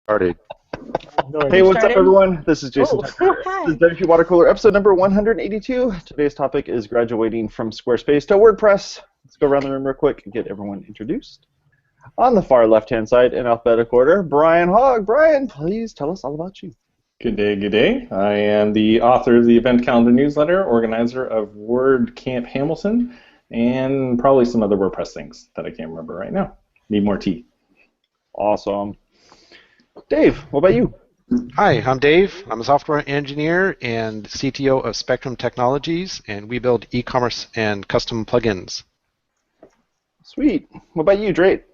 Started. Hey, what's up, everyone? This is Jason Tucker. Hi. This is WPwatercooler, episode number 182. Today's topic is graduating from Squarespace to WordPress. Let's go around the room real quick and get everyone introduced. On the far left-hand side, in alphabetical order, Brian Hogg. Brian, please tell us all about you. Good day, good day. I am the author of the event calendar newsletter, organizer of WordCamp Hamilton, and probably some other WordPress things that I can't remember right now. Need more tea. Awesome. Dave, what about you? Hi, I'm Dave. I'm a software engineer and CTO of Spectrum Technologies, and we build e-commerce and custom plugins. Sweet. What about you, Drate?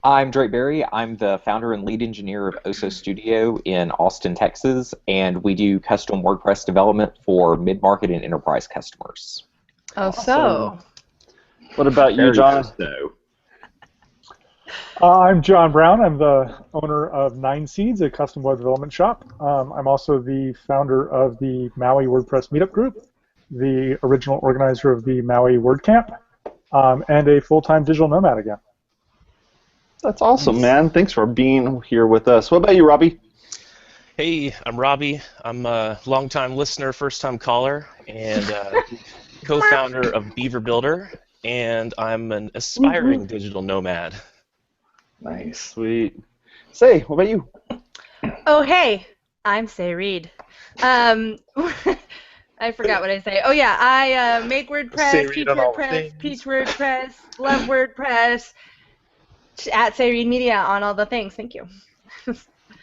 I'm Drate Berry. I'm the founder and lead engineer of Oso Studio in Austin, Texas, and we do custom WordPress development for mid-market and enterprise customers. Oso. What about you, Jon? I'm Jon Brown. I'm the owner of 9 Seeds, a custom web development shop. I'm also the founder of the Maui WordPress Meetup Group, the original organizer of the Maui WordCamp, and a full-time digital nomad again. That's awesome, man. Thanks for being here with us. What about you, Robby? Hey, I'm Robby. I'm a longtime listener, first-time caller, and co-founder of Beaver Builder, and I'm an aspiring digital nomad. Nice. Sweet. Say, what about you? Oh, hey, I'm Say Reed. I forgot what I say. Oh, yeah, I make WordPress, teach WordPress, love WordPress, at Say Reed Media on all the things. Thank you.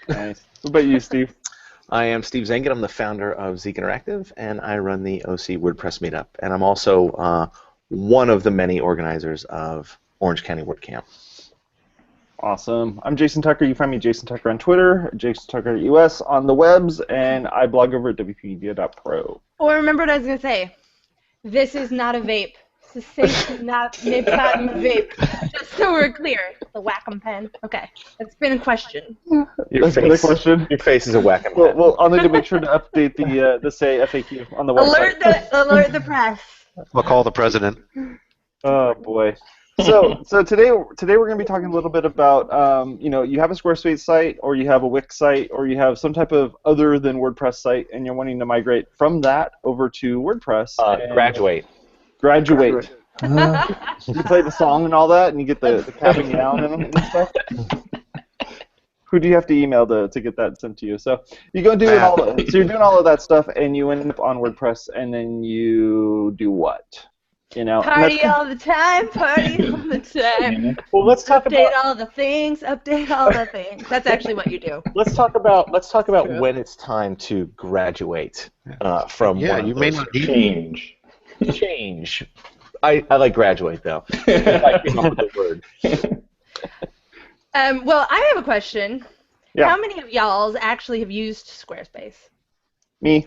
Nice. What about you, Steve? I am Steve Zehngut. I'm the founder of Zeek Interactive, and I run the OC WordPress Meetup. And I'm also one of the many organizers of Orange County WordCamp. Awesome. I'm Jason Tucker. You find me Jason Tucker on Twitter, Jason Tucker US on the webs, and I blog over at WPwatercooler.pro. Or remember what I was going to say. This is not a vape. It's not a vape. Just so we're clear. The Wacom pen. Okay. That's been a question. Your face is a Wacom pen. Well, I'll need to make sure to update the say FAQ on the website. Alert the press. We'll call the president. Oh, boy. So today we're going to be talking a little bit about, you have a Squarespace site, or you have a Wix site, or you have some type of other than WordPress site, and you're wanting to migrate from that over to WordPress. Graduate. You play the song and all that, and you get the capping down and stuff. Who do you have to email to get that sent to you? So you go do so you're doing all of that stuff, and you end up on WordPress, and then you do what? Party all the time, party all the time. Well, let's talk update all the things. That's actually what you do. Let's talk about when it's time to graduate from you may not change. Change. I like graduate though. I came up with the word. Well, I have a question. Yeah. How many of y'all actually have used Squarespace? Me.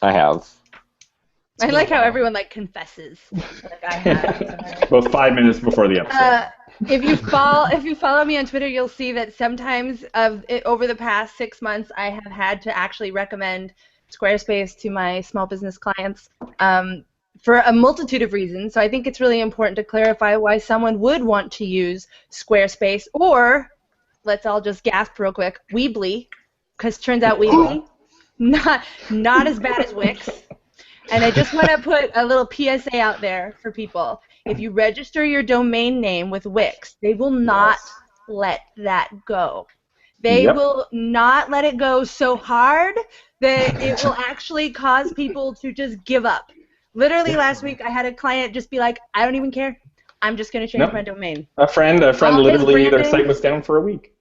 I have. I like how everyone confesses. Like I have. About 5 minutes before the episode. If you follow me on Twitter, you'll see that sometimes over the past 6 months, I have had to actually recommend Squarespace to my small business clients for a multitude of reasons. So I think it's really important to clarify why someone would want to use Squarespace, or let's all just gasp real quick, Weebly, because turns out Weebly not as bad as Wix. And I just want to put a little PSA out there for people. If you register your domain name with Wix, they will not let that go. They will not let it go so hard that it will actually cause people to just give up. Literally last week, I had a client just be like, I don't even care. I'm just going to change my domain. A friend literally, their site was down for a week.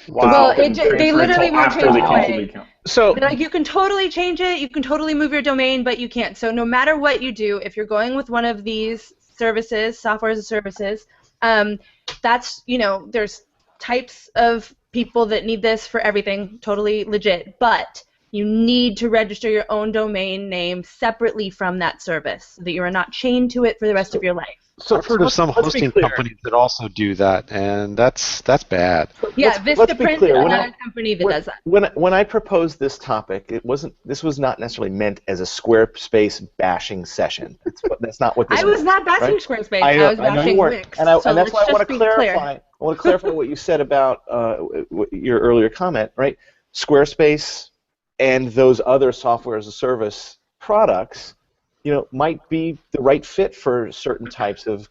Wow. Well, they literally won't change it. So you can totally change it, you can totally move your domain, but you can't. So no matter what you do, if you're going with one of these services, software as a services, that's, there's types of people that need this for everything, totally legit. But You need to register your own domain name separately from that service so that you are not chained to it for the rest of your life. So I've heard of some hosting companies that also do that, and that's bad. Yeah, Vistaprint is another company that does that. When I proposed this topic, this was not necessarily meant as a Squarespace bashing session. That's not what this I was not bashing Squarespace. I was bashing Wix. And that's why I want to clarify. I want to clarify what you said about your earlier comment, right? Squarespace and those other software as a service products, might be the right fit for certain types of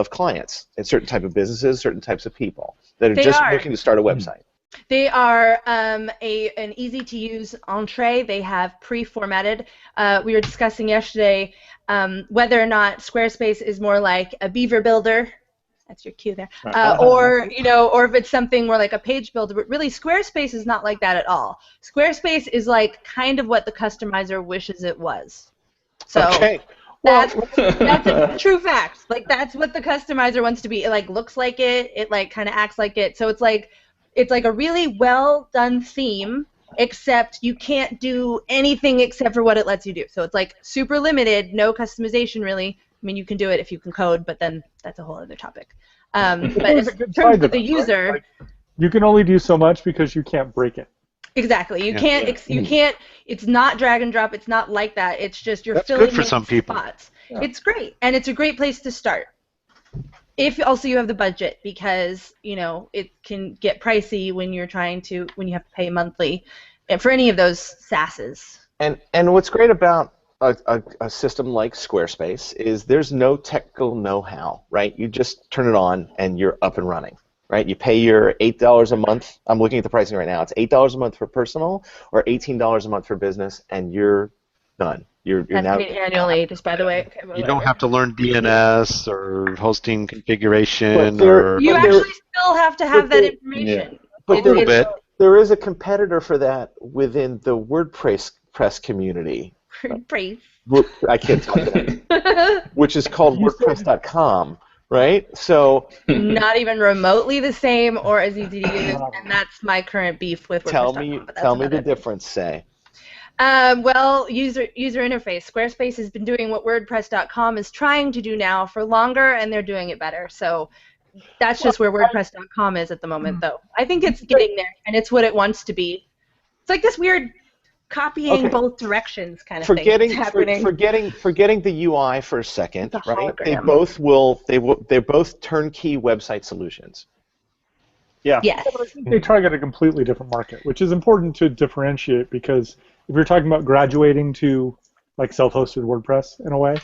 clients and certain type of businesses, certain types of people that are looking to start a website. They are an easy-to-use entree. They have pre-formatted. We were discussing yesterday whether or not Squarespace is more like a Beaver Builder. That's your cue there. Or if it's something more like a page builder. But really, Squarespace is not like that at all. Squarespace is like kind of what the customizer wishes it was. So that's a true fact. Like that's what the customizer wants to be. It like looks like it. It like kind of acts like it. So it's like a really well done theme, except you can't do anything except for what it lets you do. So it's like super limited, no customization really. I mean, you can do it if you can code, but then that's a whole other topic. But in terms of the user, right? Like, you can only do so much because you can't break it. Exactly. You can't. It's not drag and drop. It's not like that. It's just you're filling good for some people. Spots. Yeah. It's great, and it's a great place to start. If also you have the budget, because it can get pricey when you have to pay monthly, and for any of those SaaSes. And what's great about a system like Squarespace is there's no technical know-how, right? You just turn it on and you're up and running. Right, you pay your $8 a month. I'm looking at the pricing right now. It's $8 a month for personal, or $18 a month for business, and you're done. You're now annually, just by the way. Okay, you don't have to learn DNS or hosting configuration, you actually still have to have that information. Yeah. But a little bit. There is a competitor for that within the WordPress community. WordPress. I can't talk that. Which is called WordPress.com. Right? So not even remotely the same or as easy to use, and that's my current beef with WordPress.com. Tell me the difference, say. Well, user interface. Squarespace has been doing what WordPress.com is trying to do now for longer, and they're doing it better. So that's just where WordPress.com is at the moment, though. I think it's getting there, and it's what it wants to be. It's like this weird copying both directions kind of thing. Forgetting the UI for a second, right? They're both turnkey website solutions. Yeah. Yes. I think they target a completely different market, which is important to differentiate, because if you're talking about graduating to like self-hosted WordPress in a way,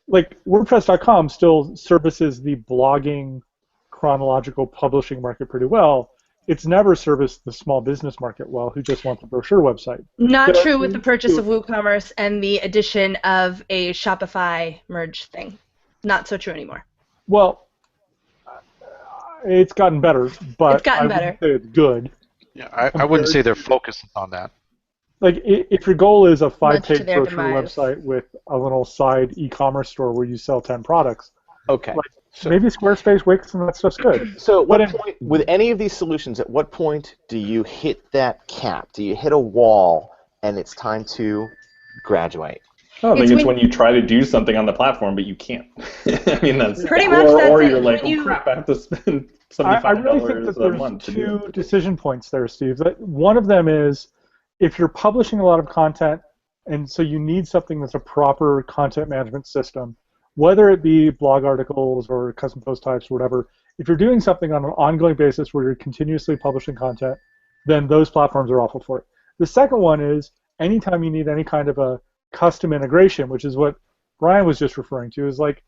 like WordPress.com still services the blogging chronological publishing market pretty well. It's never serviced the small business market well, who just wants a brochure website. Not true with the purchase of WooCommerce and the addition of a Shopify merge thing. Not so true anymore. Well, it's gotten better, but I wouldn't say it's good. Yeah, I wouldn't say they're focused on that. Like, if your goal is a 5-page brochure website with a little side e-commerce store where you sell 10 products, okay. So maybe Squarespace, Wix, and that stuff's good. So with any of these solutions, at what point do you hit that cap? Do you hit a wall and it's time to graduate? I think it's when you try to do something on the platform, but you can't. I mean, that's pretty much that's or it. you're like, oh crap, I have to spend $75 I really think that there's two decision points there, Steve. One of them is if you're publishing a lot of content, and so you need something that's a proper content management system, whether it be blog articles or custom post types or whatever, if you're doing something on an ongoing basis where you're continuously publishing content, then those platforms are awful for it. The second one is anytime you need any kind of a custom integration, which is what Brian was just referring to, is like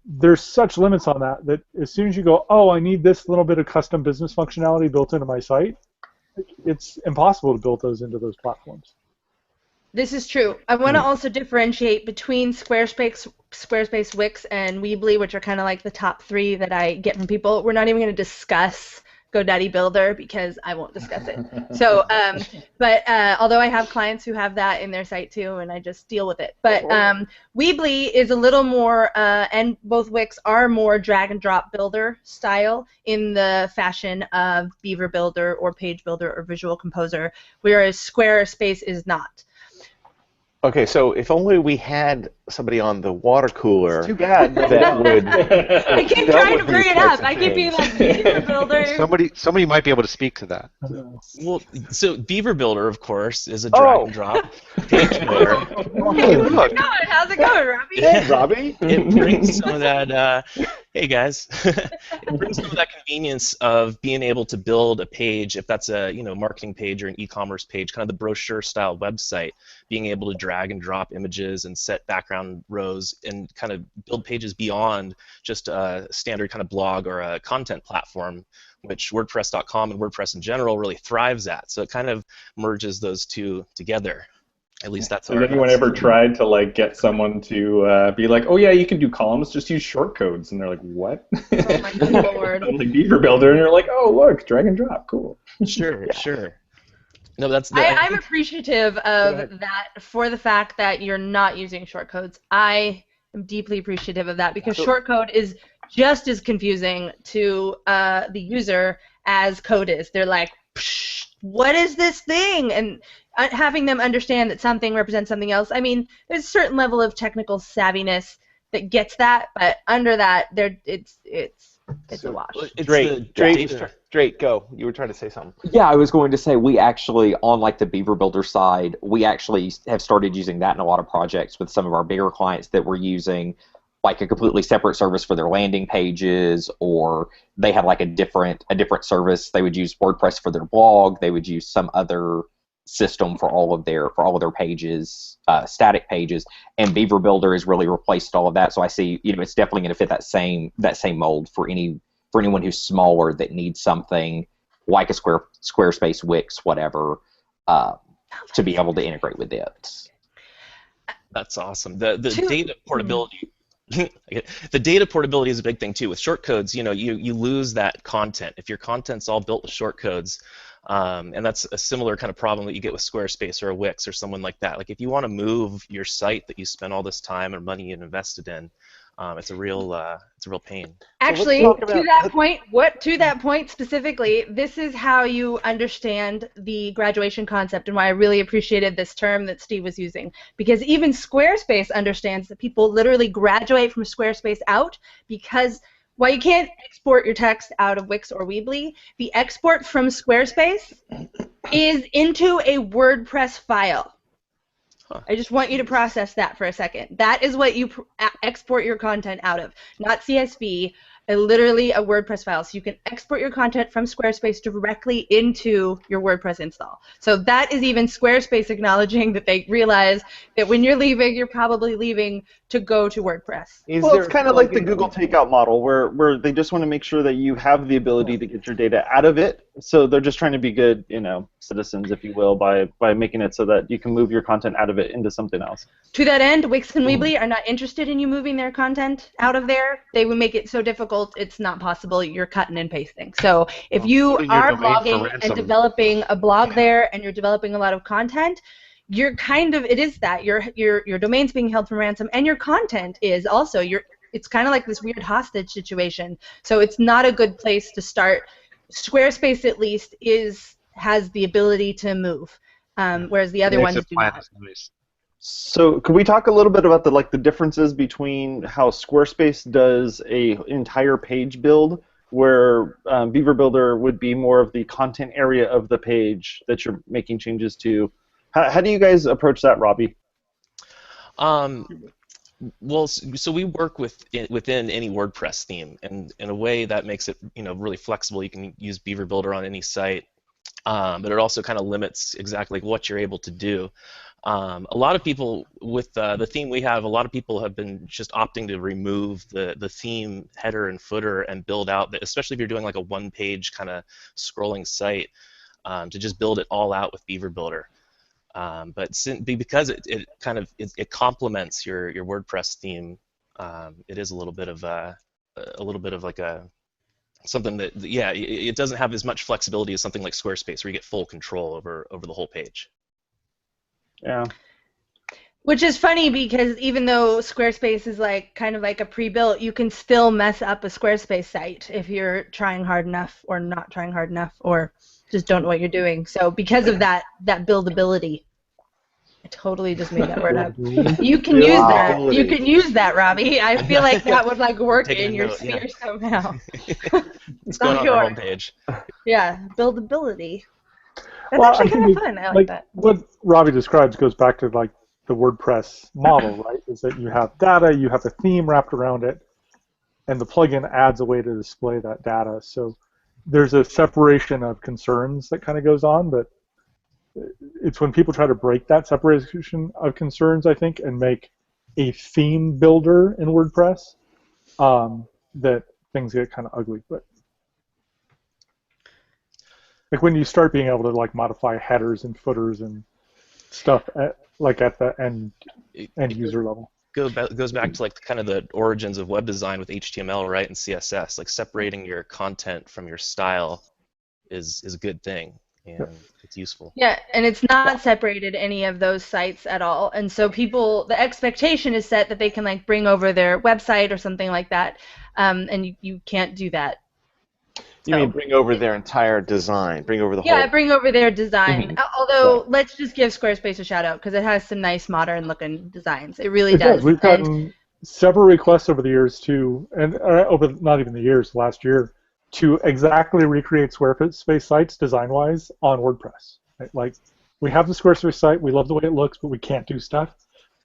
there's such limits on that as soon as you go, oh, I need this little bit of custom business functionality built into my site, it's impossible to build those into those platforms. This is true. I want to also differentiate between Squarespace, Wix, and Weebly, which are kind of like the top three that I get from people. We're not even going to discuss GoDaddy Builder because I won't discuss it. So, but although I have clients who have that in their site too, and I just deal with it. But Weebly is a little more, and both Wix are more drag and drop builder style in the fashion of Beaver Builder or Page Builder or Visual Composer, whereas Squarespace is not. Okay, so if only we had somebody on the water cooler Too bad. that would. I keep trying to bring it up. I keep being like Beaver Builder. Somebody might be able to speak to that. Well, so Beaver Builder, of course, is a drag and drop page builder. Hey, how's it going, Robby? Hey, Robby. It brings some of that. Hey guys, it brings some of that convenience of being able to build a page, if that's a marketing page or an e-commerce page, kind of the brochure-style website, being able to drag and drop images and set background rows and kind of build pages beyond just a standard kind of blog or a content platform, which WordPress.com and WordPress in general really thrives at. So it kind of merges those two together. At least that's. Has anyone ever tried to like get someone to be like, oh yeah, you can do columns, just use shortcodes, and they're like, what? Oh my Lord. Like Beaver Builder, and you're like, oh look, drag and drop, cool. Sure, sure. No, that's. I'm appreciative of that for the fact that you're not using shortcodes. I am deeply appreciative of that because shortcode is just as confusing to the user as code is. They're like, psh, what is this thing? And having them understand that something represents something else. I mean, there's a certain level of technical savviness that gets that, but under that, it's a wash. Drate, go. You were trying to say something. Yeah, I was going to say we actually, on like the Beaver Builder side, we actually have started using that in a lot of projects with some of our bigger clients that were using like a completely separate service for their landing pages, or they had like a different service. They would use WordPress for their blog. They would use some other system for all of their pages, static pages, and Beaver Builder has really replaced all of that. So I see, it's definitely going to fit that same mold for anyone who's smaller that needs something like a Squarespace, Wix, whatever, to be able to integrate with it. That's awesome. The data portability. The data portability is a big thing too. With shortcodes, you lose that content if your content's all built with shortcodes. And that's a similar kind of problem that you get with Squarespace or a Wix or someone like that. Like if you want to move your site that you spent all this time and money and invested in, it's a real pain. Actually, to that point specifically, this is how you understand the graduation concept and why I really appreciated this term that Steve was using. Because even Squarespace understands that people literally graduate from Squarespace out because while you can't export your text out of Wix or Weebly, the export from Squarespace is into a WordPress file. Huh. I just want you to process that for a second. That is what you export your content out of, not CSV, literally a WordPress file. So you can export your content from Squarespace directly into your WordPress install. So that is even Squarespace acknowledging that they realize that when you're leaving, you're probably leaving to go to WordPress. Well, it's kind of like the Google takeout model where they just want to make sure that you have the ability to get your data out of it. So they're just trying to be good, citizens, if you will, by making it so that you can move your content out of it into something else. To that end, Wix and Weebly are not interested in you moving their content out of there. They would make it so difficult it's not possible. You're cutting and pasting. So if you are blogging and developing a blog there and you're developing a lot of content, you're it is that your domain's being held for ransom and your content is also it's kind of like this weird hostage situation. So it's not a good place to start. Squarespace at least has the ability to move, whereas the other ones do not. So could we talk a little bit about the differences between how Squarespace does an entire page build, where Beaver Builder would be more of the content area of the page that you're making changes to? How do you guys approach that, Robby? Well, so we work within any WordPress theme, and in a way that makes it really flexible. You can use Beaver Builder on any site, but it also kind of limits exactly what you're able to do. A lot of people with the theme we have, a lot of people have been just opting to remove the theme header and footer and build out, especially if you're doing like a one-page kind of scrolling site, to just build it all out with Beaver Builder. But because it complements your WordPress theme, it is a little bit of like a something that, yeah, it doesn't have as much flexibility as something like Squarespace, where you get full control over the whole page. Yeah. Which is funny because even though Squarespace is like kind of like a pre-built, you can still mess up a Squarespace site if you're trying hard enough or not trying hard enough or just don't know what you're doing. So because of that buildability, I totally just made that word up. You can use that. You can use that, Robbie. I feel like that would like work in your sphere somehow. It's going on our homepage. Yeah, buildability. That's Well, actually I kind think of fun. I like that. What Robbie describes goes back to like the WordPress model, right? Is that you have data, you have a theme wrapped around it, and the plugin adds a way to display that data. So there's a separation of concerns that kind of goes on, but it's when people try to break that separation of concerns, I think, and make a theme builder in WordPress that things get kind of ugly. But like when you start being able to like modify headers and footers and stuff at the end user level. Goes back to like kind of the origins of web design with HTML, right, and CSS. Like separating your content from your style is a good thing, and it's useful. Yeah, and it's not separated any of those sites at all. And so the expectation is set that they can like bring over their website or something like that, and you can't do that. You mean bring over their entire design, bring over the whole... Yeah, bring over their design. Although, let's just give Squarespace a shout out because it has some nice modern-looking designs. It really does. We've gotten several requests over the years over not even the years, last year, to exactly recreate Squarespace sites design-wise on WordPress. Right? Like, we have the Squarespace site, we love the way it looks, but we can't do stuff.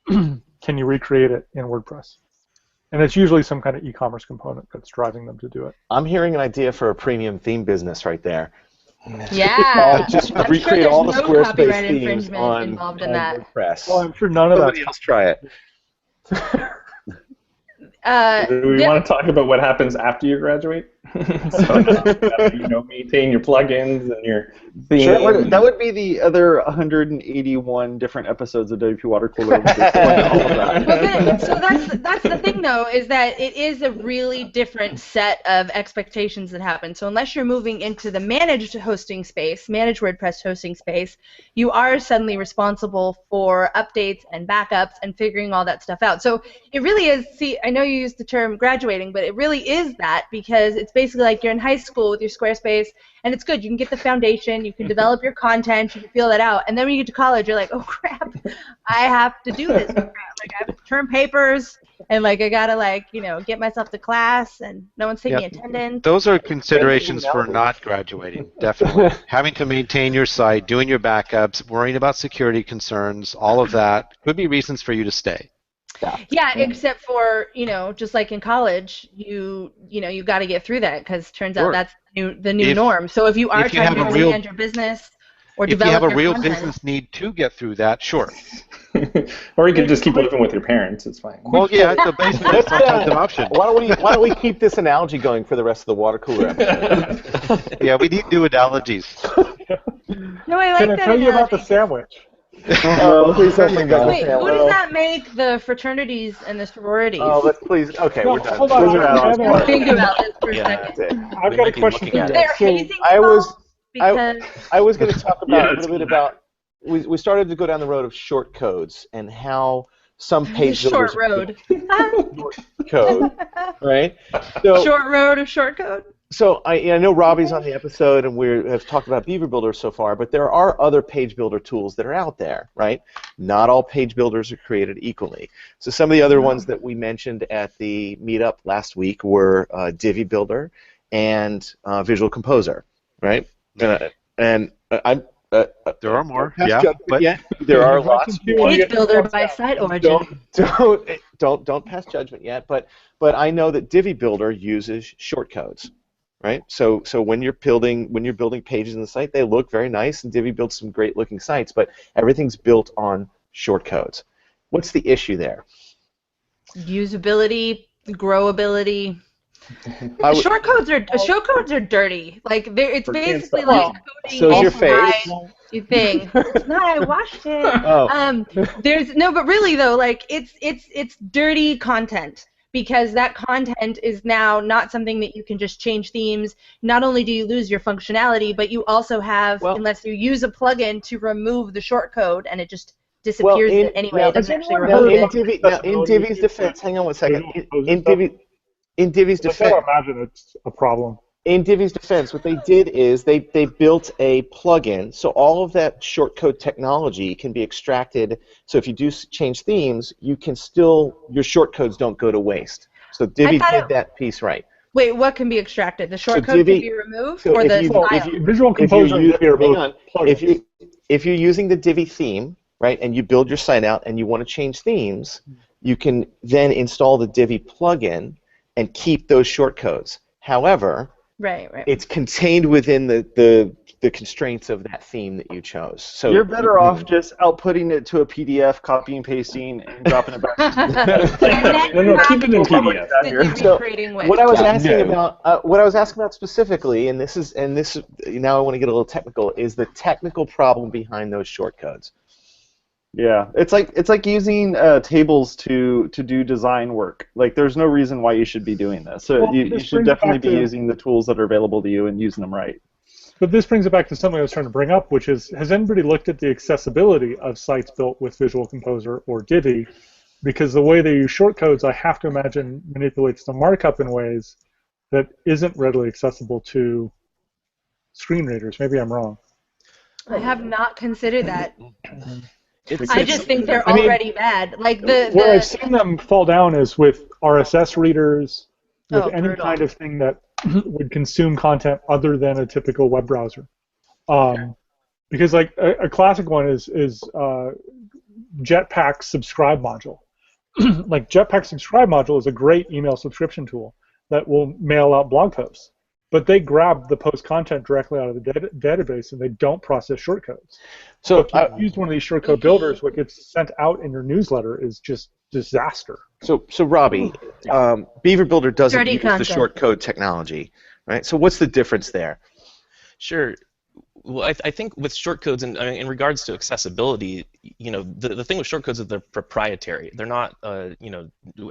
Can you recreate it in WordPress? And it's usually some kind of e-commerce component that's driving them to do it. I'm hearing an idea for a premium theme business right there. Yeah. Just I'm recreate sure all the no Squarespace copyright themes infringement on involved in that. WordPress. Well, I'm sure none of Somebody else try it. Do we want to talk about what happens after you graduate? So, maintain your plugins and your theme. Sure, that would be the other 181 different episodes of WPwatercooler. So that's the thing, though, is that it is a really different set of expectations that happen. So unless you're moving into the managed WordPress hosting space, you are suddenly responsible for updates and backups and figuring all that stuff out. So it really is, I know you used the term graduating, but it really is that because it's basically like you're in high school with your Squarespace, and it's good. You can get the foundation, you can develop your content, you can feel that out, and then when you get to college, you're like, oh crap, I have to do this. Like I have to turn papers, and like I gotta get myself to class, and no one's taking attendance. Those are considerations for not graduating, definitely. Having to maintain your site, doing your backups, worrying about security concerns, all of that could be reasons for you to stay. Yeah, except for, just like in college, you got to get through that because turns out that's the new norm. So if you are trying to expand your business or develop your content. If you have a real business need to get through that, sure. Or you can just keep living with your parents. It's fine. Well, yeah, so basically that's sometimes an option. Why don't we keep this analogy going for the rest of the water cooler episode? Yeah, we need new analogies. No, I like Can that I tell you about the sandwich? Please don't bring that Wait, who does that make the fraternities and the sororities? Oh, let's please. Okay, we're done. Hold on. Think about this for a second. I've got a question for you. They're hazing I was because going to talk about a little bit about. We started to go down the road of short codes and how some page builders short road. code, right? So, short road or short code? So I know Robbie's on the episode, and we have talked about Beaver Builder so far, but there are other page builder tools that are out there, right? Not all page builders are created equally. So some of the other ones that we mentioned at the meetup last week were Divi Builder and Visual Composer, right? And I'm. There are more, yeah, but there are lots. Page builder by site origin. Don't pass judgment yet, but I know that Divi Builder uses shortcodes. Right, so when you're building pages in the site, they look very nice, and Divi builds some great looking sites, but everything's built on shortcodes. What's the issue there? Usability, growability. Shortcodes are dirty. Like it's basically like coding. So's your face. Thing. It's not. I washed it. Oh. But really though, like it's dirty content. because that content is now not something that you can just change themes. Not only do you lose your functionality, but you also have, unless you use a plugin to remove the shortcode, and it just disappears anyway. It doesn't actually remove it. In Divi's defense, hang on one second. In Divi's defense, I imagine it's a problem. In Divi's defense, what they did is they built a plugin, so all of that shortcode technology can be extracted. So if you do change themes, you can still, your shortcodes don't go to waste. So Divi did that piece right. Wait, what can be extracted? The shortcode can be removed, or the style? Visual Composer and Divi are both plugins. If you're using the Divi theme, right, and you build your site out and you want to change themes, you can then install the Divi plugin and keep those shortcodes. However, it's contained within the constraints of that theme that you chose. So you're better off just outputting it to a PDF, copying, pasting, and dropping it back. No, keep it in PDF. So what I was asking about, specifically, and this now I want to get a little technical, is the technical problem behind those shortcodes. Yeah, it's like using tables to do design work. Like, there's no reason why you should be doing this. So you should definitely be using the tools that are available to you and using them right. But this brings it back to something I was trying to bring up, which is, has anybody looked at the accessibility of sites built with Visual Composer or Divi? Because the way they use shortcodes, I have to imagine, manipulates the markup in ways that isn't readily accessible to screen readers. Maybe I'm wrong. I have not considered that. I just think they're already bad. Like where I've seen them fall down is with RSS readers, with any kind of thing that would consume content other than a typical web browser. Because like a classic one is Jetpack's subscribe module. Like Jetpack's subscribe module is a great email subscription tool that will mail out blog posts. But they grab the post content directly out of the database, and they don't process shortcodes. So if you use one of these shortcode builders, what gets sent out in your newsletter is just disaster. So Robby, Beaver Builder doesn't use the shortcode technology, right? So what's the difference there? Sure. Well, I think with shortcodes, in regards to accessibility, the thing with shortcodes is they're proprietary. They're not,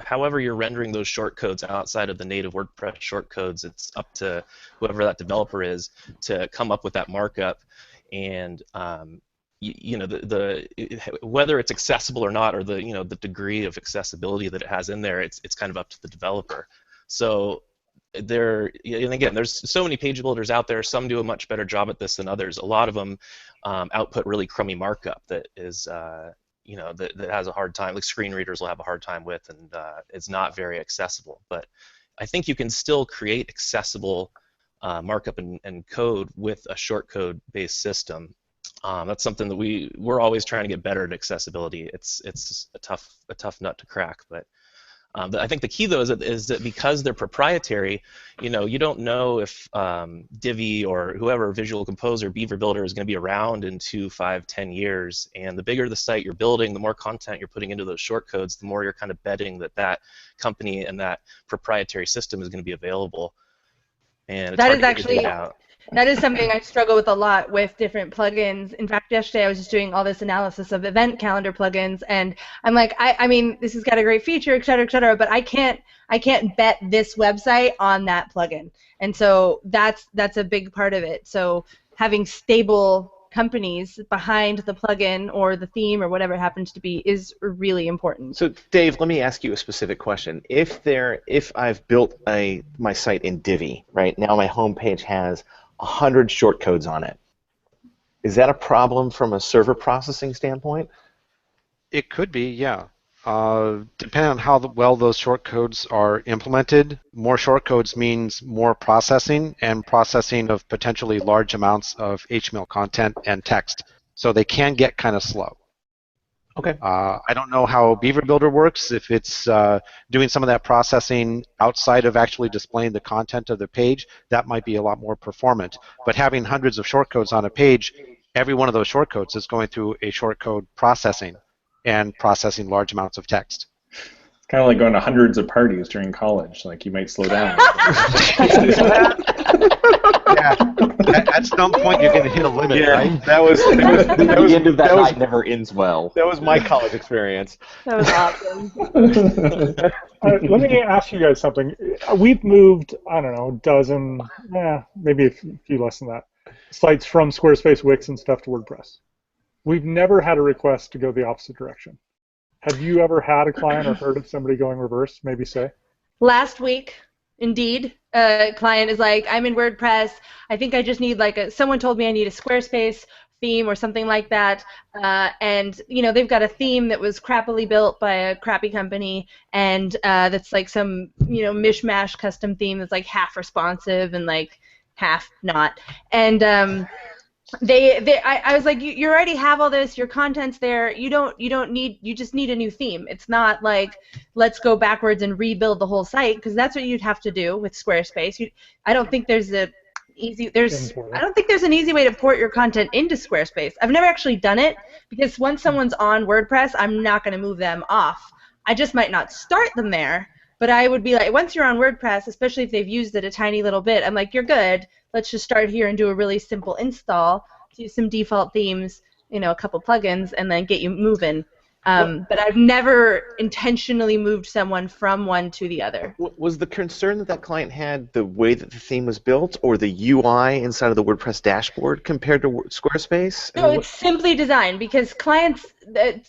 however you're rendering those shortcodes outside of the native WordPress shortcodes, it's up to whoever that developer is to come up with that markup. And whether it's accessible or not, or the degree of accessibility that it has in there, it's kind of up to the developer. So and again, there's so many page builders out there. Some do a much better job at this than others. A lot of them output really crummy markup that is, that has a hard time. Like screen readers will have a hard time with, and it's not very accessible. But I think you can still create accessible markup and code with a shortcode-based system. That's something that we're always trying to get better at accessibility. It's a tough nut to crack, but. I think the key, though, is that because they're proprietary, you don't know if Divi or whoever, Visual Composer, Beaver Builder, is going to be around in 2, 5, 10 years. And the bigger the site you're building, the more content you're putting into those shortcodes, the more you're kind of betting that company and that proprietary system is going to be available. And it's hard to figure that out. That is something I struggle with a lot with different plugins. In fact, yesterday I was just doing all this analysis of event calendar plugins, and I'm like, I mean, this has got a great feature, et cetera, but I can't bet this website on that plugin. And so that's a big part of it. So having stable companies behind the plugin or the theme or whatever it happens to be is really important. So Dave, let me ask you a specific question. If I've built my site in Divi, right now my homepage has 100 shortcodes on it. Is that a problem from a server processing standpoint? It could be, yeah. Depending on how well those shortcodes are implemented, more shortcodes means more processing, and processing of potentially large amounts of HTML content and text. So they can get kind of slow. Okay. I don't know how Beaver Builder works, if it's doing some of that processing outside of actually displaying the content of the page. That might be a lot more performant. But having hundreds of shortcodes on a page, every one of those shortcodes is going through a shortcode processing and processing large amounts of text. It's Kind of like going to hundreds of parties during college. Like you might slow down. Yeah. At some point, you're going to hit a limit, right? The end of that night never ends well. That was my college experience. That was awesome. Let me ask you guys something. We've moved, I don't know, a dozen, maybe a few less than that, sites from Squarespace, Wix, and stuff to WordPress. We've never had a request to go the opposite direction. Have you ever had a client or heard of somebody going reverse, maybe say? Last week, indeed, a client is like, I'm in WordPress. I think I just need someone told me I need a Squarespace theme or something like that. And, they've got a theme that was crappily built by a crappy company, and that's like some, mishmash custom theme that's like half responsive and like half not. And I was like, you already have all this, your content's there, you just need a new theme. It's not like, let's go backwards and rebuild the whole site, because that's what you'd have to do with Squarespace. I don't think there's an easy way to port your content into Squarespace. I've never actually done it, because once someone's on WordPress, I'm not going to move them off. I just might not start them there, but I would be like, once you're on WordPress, especially if they've used it a tiny little bit, I'm like, you're good. Let's just start here and do a really simple install, do some default themes, a couple plugins, and then get you moving. But I've never intentionally moved someone from one to the other. Was the concern that client had the way that the theme was built, or the UI inside of the WordPress dashboard compared to Squarespace? No, it's simply design, because clients, a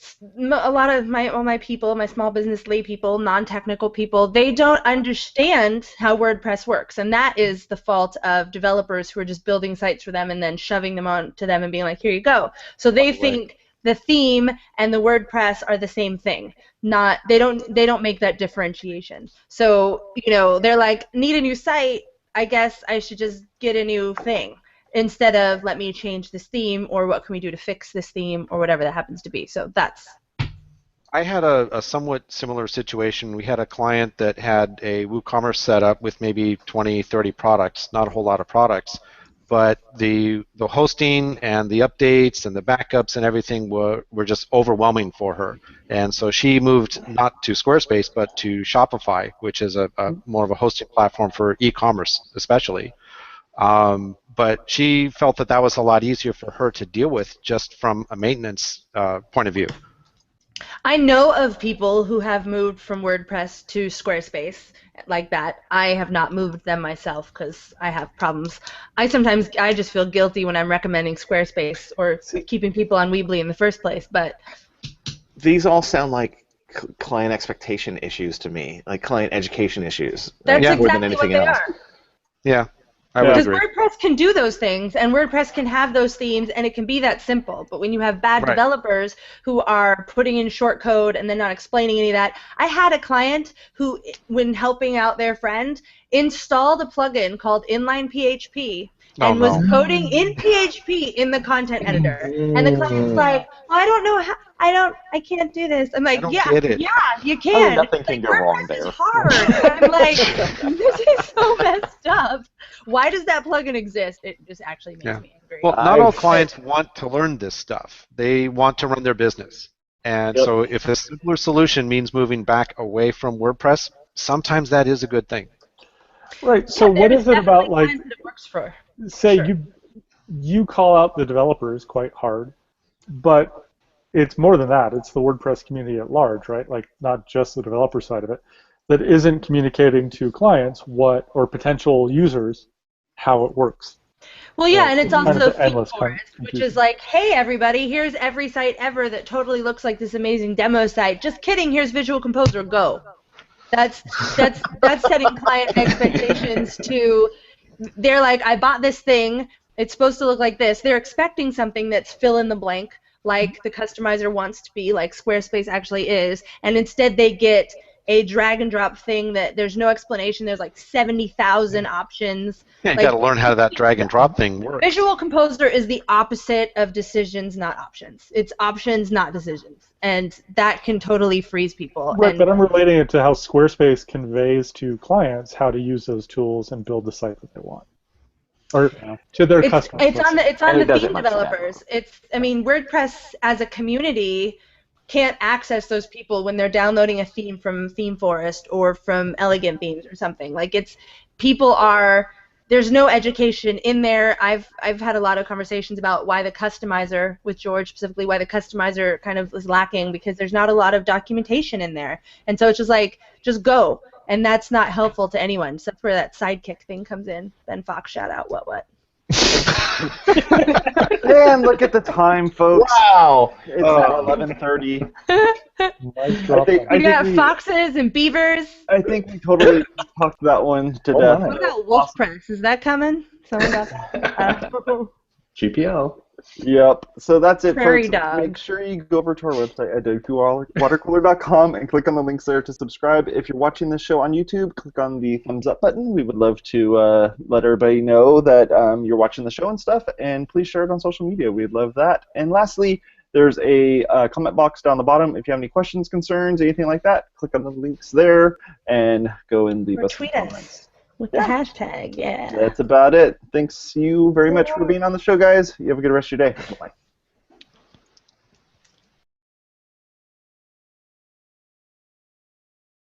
lot of my people, my small business lay people, non-technical people, they don't understand how WordPress works, and that is the fault of developers who are just building sites for them and then shoving them on to them and being like, here you go. So they think the theme and the WordPress are the same thing. They don't make that differentiation. So, they're like, need a new site, I guess I should just get a new thing, instead of let me change this theme, or what can we do to fix this theme, or whatever that happens to be. So that's... I had a somewhat similar situation. We had a client that had a WooCommerce setup with maybe 20, 30 products, not a whole lot of products, but the hosting and the updates and the backups and everything were just overwhelming for her. And so she moved not to Squarespace, but to Shopify, which is a more of a hosting platform for e-commerce especially. But she felt that was a lot easier for her to deal with just from a maintenance point of view. I know of people who have moved from WordPress to Squarespace like that. I have not moved them myself because I have problems. I just feel guilty when I'm recommending Squarespace or keeping people on Weebly in the first place. But these all sound like client expectation issues to me, like client education issues. That's more exactly than anything what they else. are. Yeah. Because WordPress can do those things, and WordPress can have those themes, and it can be that simple. But when you have bad developers who are putting in short code and then not explaining any of that, I had a client who, when helping out their friend, installed a plugin called Inline PHP and was coding in PHP in the content editor. And the client's like, I don't know how. I can't do this. I'm like, yeah, you can. Nothing can go wrong there. It's hard. I'm like, this is so messed up. Why does that plugin exist? It just actually makes me angry. Well, not all clients want to learn this stuff. They want to run their business. And so if a simpler solution means moving back away from WordPress, sometimes that is a good thing. Right. So what is it about, like, that it works for? say you call out the developers quite hard, but it's more than that. It's the WordPress community at large, right? Like, not just the developer side of it, that isn't communicating to clients or potential users how it works. Well, yeah, and it's also endless feed forest, which is like, hey, everybody, here's every site ever that totally looks like this amazing demo site. Just kidding, here's Visual Composer, go. That's setting client expectations to, they're like, I bought this thing, it's supposed to look like this. They're expecting something that's fill in the blank, like the customizer wants to be, like Squarespace actually is, and instead they get a drag and drop thing that there's no explanation. There's like 70,000 options. Yeah, you got to learn how that drag and drop thing works. Visual Composer is the opposite of decisions, not options. It's options, not decisions, and that can totally freeze people. Right, but I'm relating it to how Squarespace conveys to clients how to use those tools and build the site that they want. Or to their customers. It's on the theme developers. I mean, WordPress as a community can't access those people when they're downloading a theme from ThemeForest or from Elegant Themes or something. Like there's no education in there. I've had a lot of conversations about why the customizer, with George specifically, why the customizer kind of is lacking, because there's not a lot of documentation in there. And so it's just like, just go. And that's not helpful to anyone. So that's where that sidekick thing comes in. Ben Fox, shout out, what? Man, look at the time, folks. Wow. It's now 11:30. We got foxes and beavers. I think we totally talked that one to death. What about WordPress? Is that coming? Someone got that? GPL. Yep. So that's it, Prairie folks. dog. Make sure you go over to our website at WPwatercooler.com and click on the links there to subscribe. If you're watching this show on YouTube, click on the thumbs up button. We would love to let everybody know that you're watching the show and stuff. And please share it on social media. We'd love that. And lastly, there's a comment box down the bottom. If you have any questions, concerns, anything like that, click on the links there and go and leave us some comments. With the hashtag, yeah. That's about it. Thanks you very much for being on the show, guys. You have a good rest of your day. Bye.